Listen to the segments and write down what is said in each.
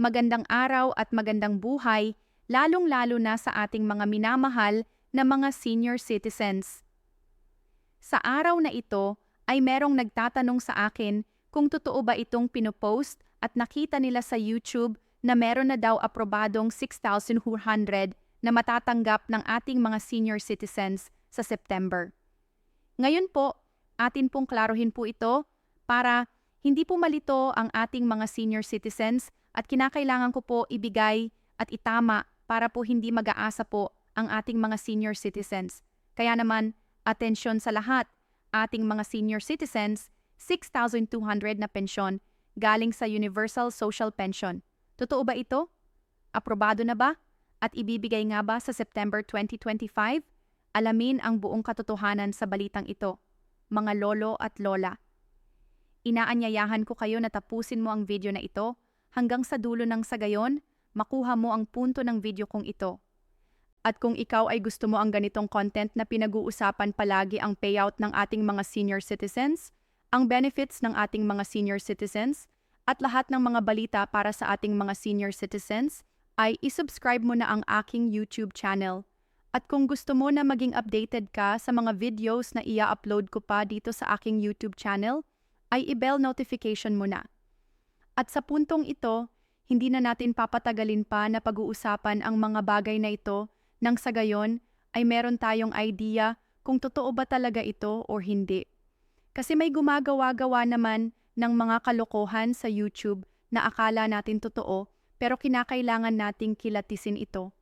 magandang araw at magandang buhay, lalong-lalo na sa ating mga minamahal na mga senior citizens. Sa araw na ito ay merong nagtatanong sa akin kung totoo ba itong pinopost at nakita nila sa YouTube na meron na daw aprobadong 6,400 na matatanggap ng ating mga senior citizens sa September. Ngayon po, atin pong klaruhin po ito para hindi po malito ang ating mga senior citizens at kinakailangan ko po ibigay at itama para po hindi mag-aasa po ang ating mga senior citizens. Kaya naman, atensyon sa lahat, ating mga senior citizens, 6,200 na pensyon galing sa Universal Social Pension. Totoo ba ito? Aprobado na ba? At ibibigay nga ba sa September 2025? Alamin ang buong katotohanan sa balitang ito, mga lolo at lola. Inaanyayahan ko kayo na tapusin mo ang video na ito hanggang sa dulo ng sa gayon, makuha mo ang punto ng video kong ito. At kung ikaw ay gusto mo ang ganitong content na pinag-uusapan palagi ang payout ng ating mga senior citizens, ang benefits ng ating mga senior citizens, at lahat ng mga balita para sa ating mga senior citizens, ay isubscribe mo na ang aking YouTube channel. At kung gusto mo na maging updated ka sa mga videos na ia-upload ko pa dito sa aking YouTube channel, ay i-bell notification mo na. At sa puntong ito, hindi na natin papatagalin pa na pag-uusapan ang mga bagay na ito nang sa gayon ay meron tayong idea kung totoo ba talaga ito o hindi. Kasi may gumagawa-gawa naman ng mga kalokohan sa YouTube na akala natin totoo pero kinakailangan nating kilatisin ito.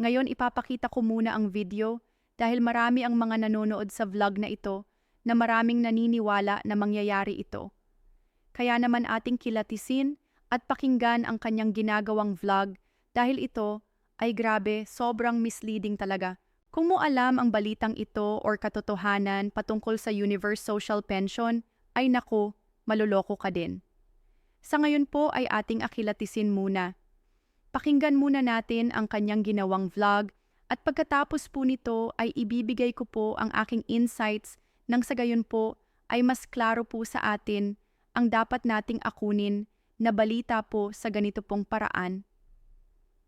Ngayon ipapakita ko muna ang video dahil marami ang mga nanonood sa vlog na ito na maraming naniniwala na mangyayari ito. Kaya naman ating kilatisin at pakinggan ang kanyang ginagawang vlog dahil ito ay grabe, sobrang misleading talaga. Kung mo alam ang balitang ito or katotohanan patungkol sa Universal Social Pension, ay naku, maluloko ka din. Sa ngayon po ay ating akilatisin muna. Pakinggan muna natin ang kanyang ginawang vlog at pagkatapos po nito ay ibibigay ko po ang aking insights nang sa gayon po ay mas klaro po sa atin ang dapat nating akunin na balita po sa ganito pong paraan.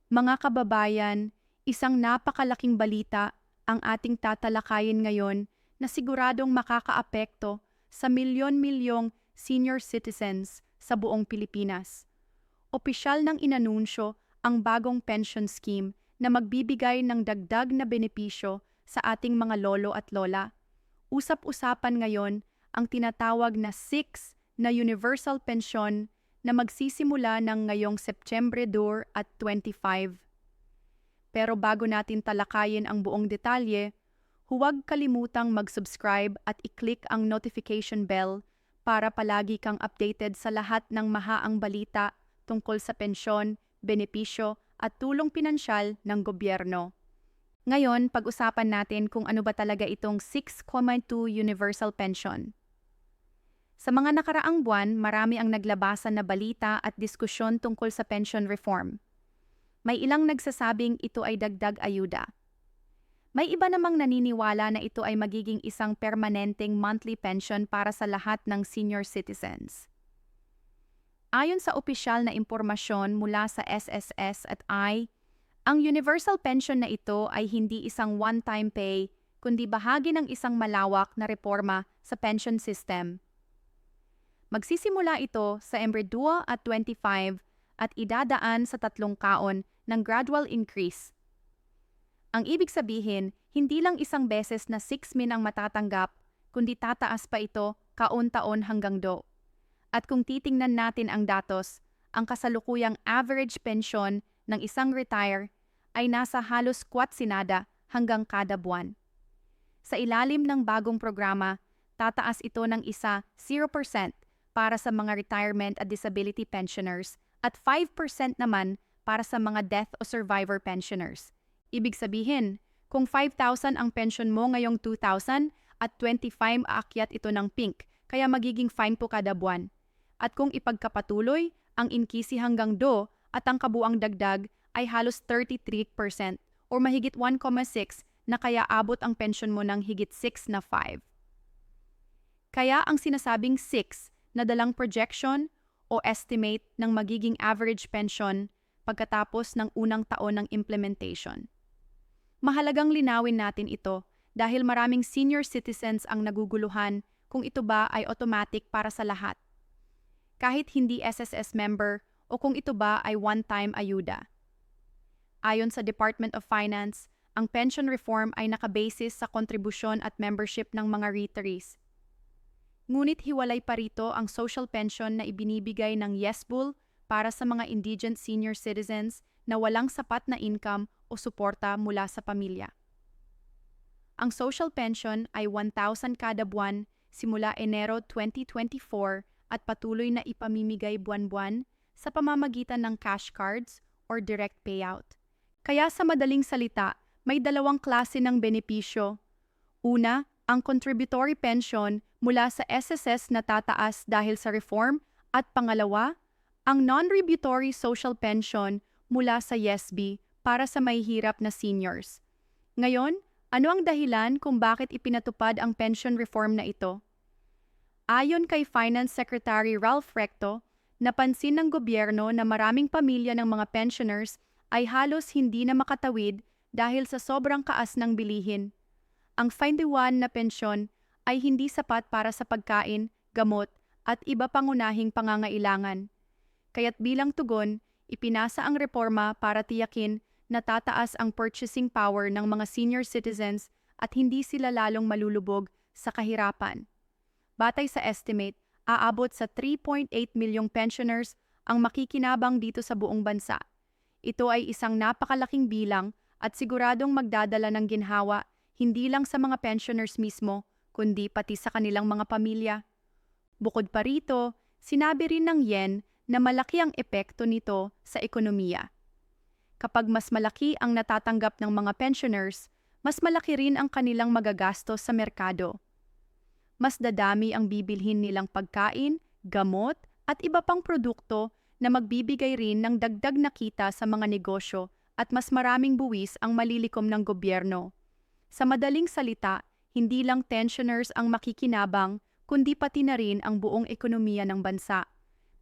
Mga kababayan, isang napakalaking balita ang ating tatalakayin ngayon na siguradong makakaapekto sa milyon-milyong senior citizens sa buong Pilipinas. Opisyal nang inanunsyo ang bagong pension scheme na magbibigay ng dagdag na benepisyo sa ating mga lolo at lola. Usap-usapan ngayon ang tinatawag na 6 na universal pension na magsisimula ng ngayong September 2 at 25. Pero bago natin talakayin ang buong detalye, huwag kalimutang mag-subscribe at i-click ang notification bell para palagi kang updated sa lahat ng mahaang balita tungkol sa pensyon, benepisyo at tulong pinansyal ng gobyerno. Ngayon, pag-usapan natin kung ano ba talaga itong 6,2 Universal Pension. Sa mga nakaraang buwan, marami ang naglabasan na balita at diskusyon tungkol sa pension reform. May ilang nagsasabing ito ay dagdag ayuda. May iba namang naniniwala na ito ay magiging isang permanenteng monthly pension para sa lahat ng senior citizens. Ayon sa opisyal na impormasyon mula sa SSS at ang universal pension na ito ay hindi isang one-time pay, kundi bahagi ng isang malawak na reforma sa pension system. Magsisimula ito sa September 2 at 25 at idadaan sa 3 kaon ng gradual increase. Ang ibig sabihin, hindi lang isang beses na 6 min ang matatanggap, kundi tataas pa ito kaon-taon hanggang do. At kung titingnan natin ang datos, ang kasalukuyang average pension ng isang retire ay nasa halos kwatsinada hanggang kada buwan. Sa ilalim ng bagong programa, tataas ito ng 0% para sa mga retirement at disability pensioners at 5% naman para sa mga death o survivor pensioners. Ibig sabihin, kung 5,000 ang pension mo ngayong 2,000 at 25 aakyat ito ng pink, kaya magiging fine po kada buwan. At kung ipagkapatuloy, ang inkisi hanggang do at ang kabuang dagdag ay halos 33% o mahigit 1,6 na kaya abot ang pension mo ng higit 6 na 5. Kaya ang sinasabing 6 na dalang projection o estimate ng magiging average pension pagkatapos ng unang taon ng implementation. Mahalagang linawin natin ito dahil maraming senior citizens ang naguguluhan kung ito ba ay automatic para sa lahat, kahit hindi SSS member o kung ito ba ay one-time ayuda. Ayon sa Department of Finance, ang pension reform ay nakabasis sa kontribusyon at membership ng mga retirees. Ngunit hiwalay pa rito ang social pension na ibinibigay ng YesBull para sa mga indigent senior citizens na walang sapat na income o suporta mula sa pamilya. Ang social pension ay 1,000 kada buwan simula Enero 2024 at patuloy na ipamimigay buwan-buwan sa pamamagitan ng cash cards or direct payout. Kaya sa madaling salita, may dalawang klase ng benepisyo. Una, ang contributory pension mula sa SSS na tataas dahil sa reform at pangalawa, ang non-tributory social pension mula sa YesB para sa mahihirap na seniors. Ngayon, ano ang dahilan kung bakit ipinatupad ang pension reform na ito? Ayon kay Finance Secretary Ralph Recto, napansin ng gobyerno na maraming pamilya ng mga pensioners ay halos hindi na makatawid dahil sa sobrang kaas ng bilihin. Ang 51 na pensyon ay hindi sapat para sa pagkain, gamot, at iba pangunahing pangangailangan. Kaya't bilang tugon, ipinasa ang reforma para tiyakin na tataas ang purchasing power ng mga senior citizens at hindi sila lalong malulubog sa kahirapan. Batay sa estimate, aabot sa 3.8 milyong pensioners ang makikinabang dito sa buong bansa. Ito ay isang napakalaking bilang at siguradong magdadala ng ginhawa hindi lang sa mga pensioners mismo, kundi pati sa kanilang mga pamilya. Bukod pa rito, sinabi rin ng Yen na malaki ang epekto nito sa ekonomiya. Kapag mas malaki ang natatanggap ng mga pensioners, mas malaki rin ang kanilang magagastos sa merkado. Mas dadami ang bibilhin nilang pagkain, gamot, at iba pang produkto na magbibigay rin ng dagdag na kita sa mga negosyo at mas maraming buwis ang malilikom ng gobyerno. Sa madaling salita, hindi lang pensioners ang makikinabang, kundi pati na rin ang buong ekonomiya ng bansa.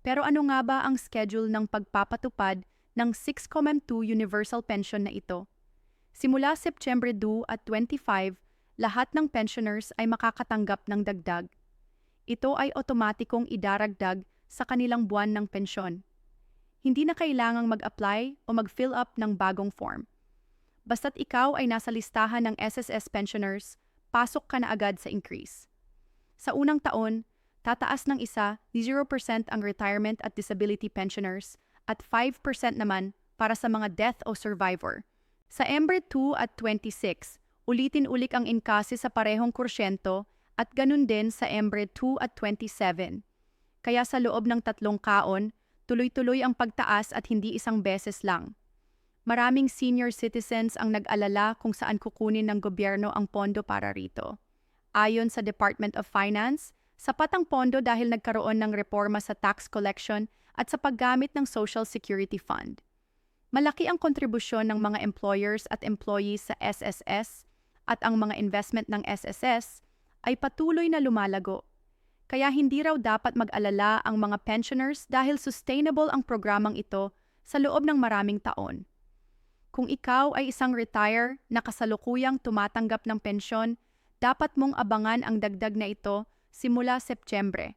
Pero ano nga ba ang schedule ng pagpapatupad ng 6.2 universal pension na ito? Simula September 2 at 25, lahat ng pensioners ay makakatanggap ng dagdag. Ito ay otomatikong idaragdag sa kanilang buwan ng pensyon. Hindi na kailangang mag-apply o mag-fill up ng bagong form. Basta't ikaw ay nasa listahan ng SSS pensioners, pasok ka na agad sa increase. Sa unang taon, tataas ng 0% ang retirement at disability pensioners at 5% naman para sa mga death o survivor. Sa Ember 2 at 26, ulitin-ulik ang inkase sa parehong kursyento at ganun din sa Ember 2 at 27. Kaya sa loob ng 3 kaon, tuloy-tuloy ang pagtaas at hindi isang beses lang. Maraming senior citizens ang nag-alala kung saan kukunin ng gobyerno ang pondo para rito. Ayon sa Department of Finance, sapat ang pondo dahil nagkaroon ng reforma sa tax collection at sa paggamit ng Social Security Fund. Malaki ang kontribusyon ng mga employers at employees sa SSS at ang mga investment ng SSS ay patuloy na lumalago. Kaya hindi raw dapat mag-alala ang mga pensioners dahil sustainable ang programang ito sa loob ng maraming taon. Kung ikaw ay isang retire na kasalukuyang tumatanggap ng pensyon, dapat mong abangan ang dagdag na ito simula Setyembre.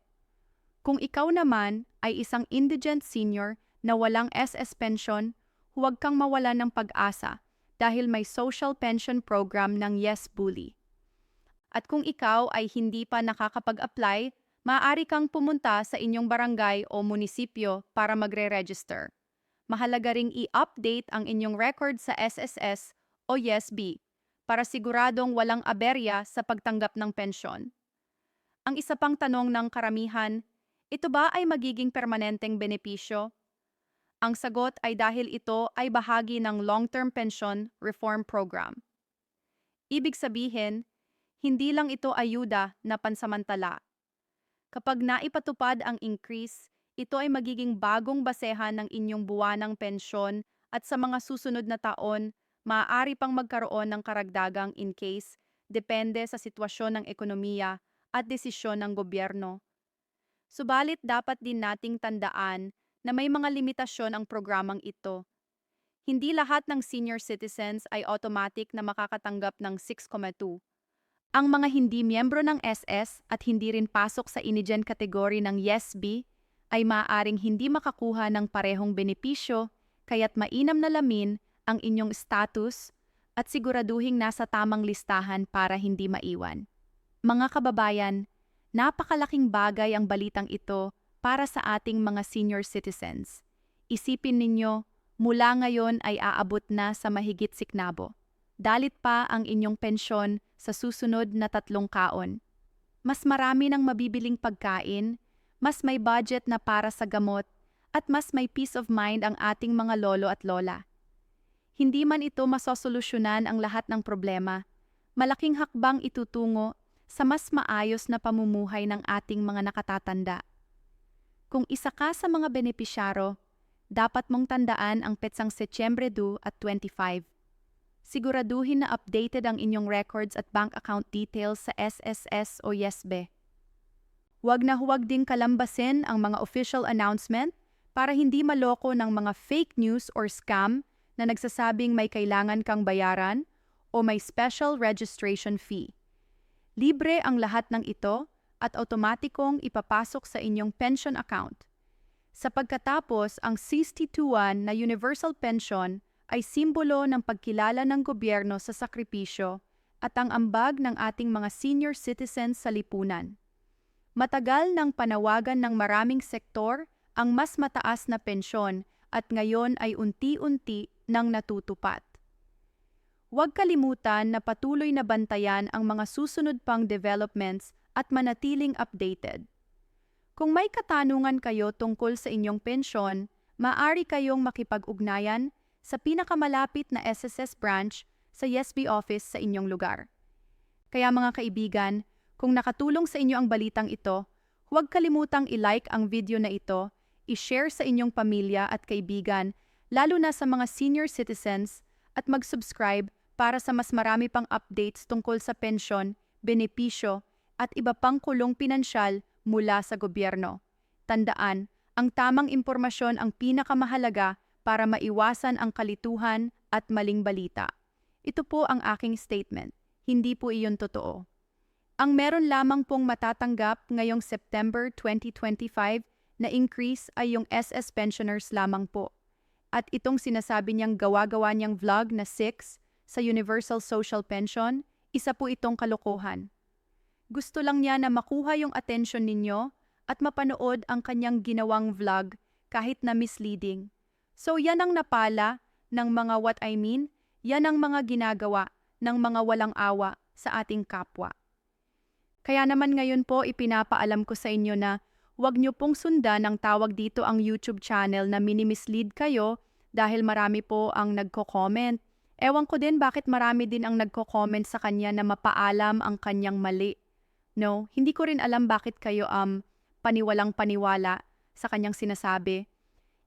Kung ikaw naman ay isang indigent senior na walang SS pension, huwag kang mawalan ng pag-asa dahil may social pension program ng YesBully. At kung ikaw ay hindi pa nakakapag-apply, maaari kang pumunta sa inyong barangay o munisipyo para magre-register. Mahalaga ring i-update ang inyong record sa SSS o YesB para siguradong walang aberya sa pagtanggap ng pensyon. Ang isa pang tanong ng karamihan, ito ba ay magiging permanenteng benepisyo? Ang sagot ay dahil ito ay bahagi ng Long-Term Pension Reform Program. Ibig sabihin, hindi lang ito ayuda na pansamantala. Kapag naipatupad ang increase, ito ay magiging bagong basehan ng inyong buwanang pensyon at sa mga susunod na taon, maaari pang magkaroon ng karagdagang in case, depende sa sitwasyon ng ekonomiya at desisyon ng gobyerno. Subalit dapat din nating tandaan na may mga limitasyon ang programang ito. Hindi lahat ng senior citizens ay automatic na makakatanggap ng 6,2. Ang mga hindi miyembro ng SS at hindi rin pasok sa indigent category ng YESB ay maaaring hindi makakuha ng parehong benepisyo, kaya't mainam na lamin ang inyong status at siguraduhing nasa tamang listahan para hindi maiwan. Mga kababayan, napakalaking bagay ang balitang ito para sa ating mga senior citizens. Isipin ninyo, mula ngayon ay aabot na sa mahigit siknabo. Dalit pa ang inyong pensyon sa susunod na 3 taon. Mas marami ng mabibiling pagkain, mas may budget na para sa gamot, at mas may peace of mind ang ating mga lolo at lola. Hindi man ito masosolusyonan ang lahat ng problema, malaking hakbang itutungo sa mas maayos na pamumuhay ng ating mga nakatatanda. Kung isa ka sa mga benepisyaro, dapat mong tandaan ang petsang Setyembre 2 at 25. Siguraduhin na updated ang inyong records at bank account details sa SSS o YESB. Huwag na huwag ding kalambasin ang mga official announcement para hindi maloko ng mga fake news or scam na nagsasabing may kailangan kang bayaran o may special registration fee. Libre ang lahat ng ito at automatikong ipapasok sa inyong pension account. Sa pagkatapos, ang 62 na universal pension ay simbolo ng pagkilala ng gobyerno sa sakripisyo at ang ambag ng ating mga senior citizens sa lipunan. Matagal nang panawagan ng maraming sektor ang mas mataas na pensyon at ngayon ay unti-unti nang natutupad. Huwag kalimutan na patuloy na bantayan ang mga susunod pang developments at manatiling updated. Kung may katanungan kayo tungkol sa inyong pensyon, maaari kayong makipag-ugnayan sa pinakamalapit na SSS branch sa YESB office sa inyong lugar. Kaya mga kaibigan, kung nakatulong sa inyo ang balitang ito, huwag kalimutang i-like ang video na ito, i-share sa inyong pamilya at kaibigan, lalo na sa mga senior citizens, at mag-subscribe para sa mas marami pang updates tungkol sa pensyon, benepisyo, at iba pang kulong pinansyal mula sa gobyerno. Tandaan, ang tamang impormasyon ang pinakamahalaga para maiwasan ang kalituhan at maling balita. Ito po ang aking statement, hindi po iyon totoo. Ang meron lamang pong matatanggap ngayong September 2025 na increase ay yung SS pensioners lamang po. At itong sinasabi niyang gawa-gawa niyang vlog na 6 sa Universal Social Pension, isa po itong kalokohan. Gusto lang niya na makuha yung atensyon ninyo at mapanood ang kanyang ginawang vlog kahit na misleading. So yan ang napala ng mga yan ang mga ginagawa ng mga walang awa sa ating kapwa. Kaya naman ngayon po ipinapaalam ko sa inyo na huwag niyo pong sundan ang tawag dito ang YouTube channel na minimislead kayo dahil marami po ang nagko-comment. Ewan ko din bakit marami din ang nagko-comment sa kanya na mapaalam ang kanyang mali. No, hindi ko rin alam bakit kayo paniwalang paniwala sa kanyang sinasabi.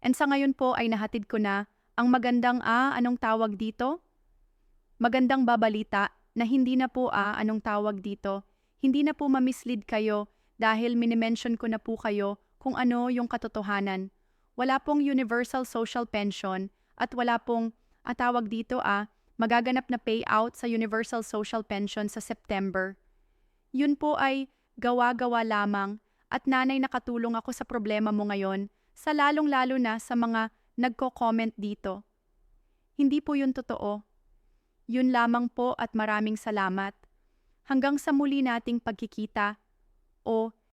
And sa ngayon po ay nahatid ko na ang magandang anong tawag dito? Magandang babalita na hindi na po anong tawag dito. Hindi na po mamislead kayo dahil minimension ko na po kayo kung ano yung katotohanan. Wala pong universal social pension at wala pong tawag dito magaganap na payout sa universal social pension sa September. Yun po ay gawa-gawa lamang at nanay nakatulong ako sa problema mo ngayon sa lalong-lalo na sa mga nagko-comment dito. Hindi po yun totoo. Yun lamang po at maraming salamat. Hanggang sa muli nating pagkikita o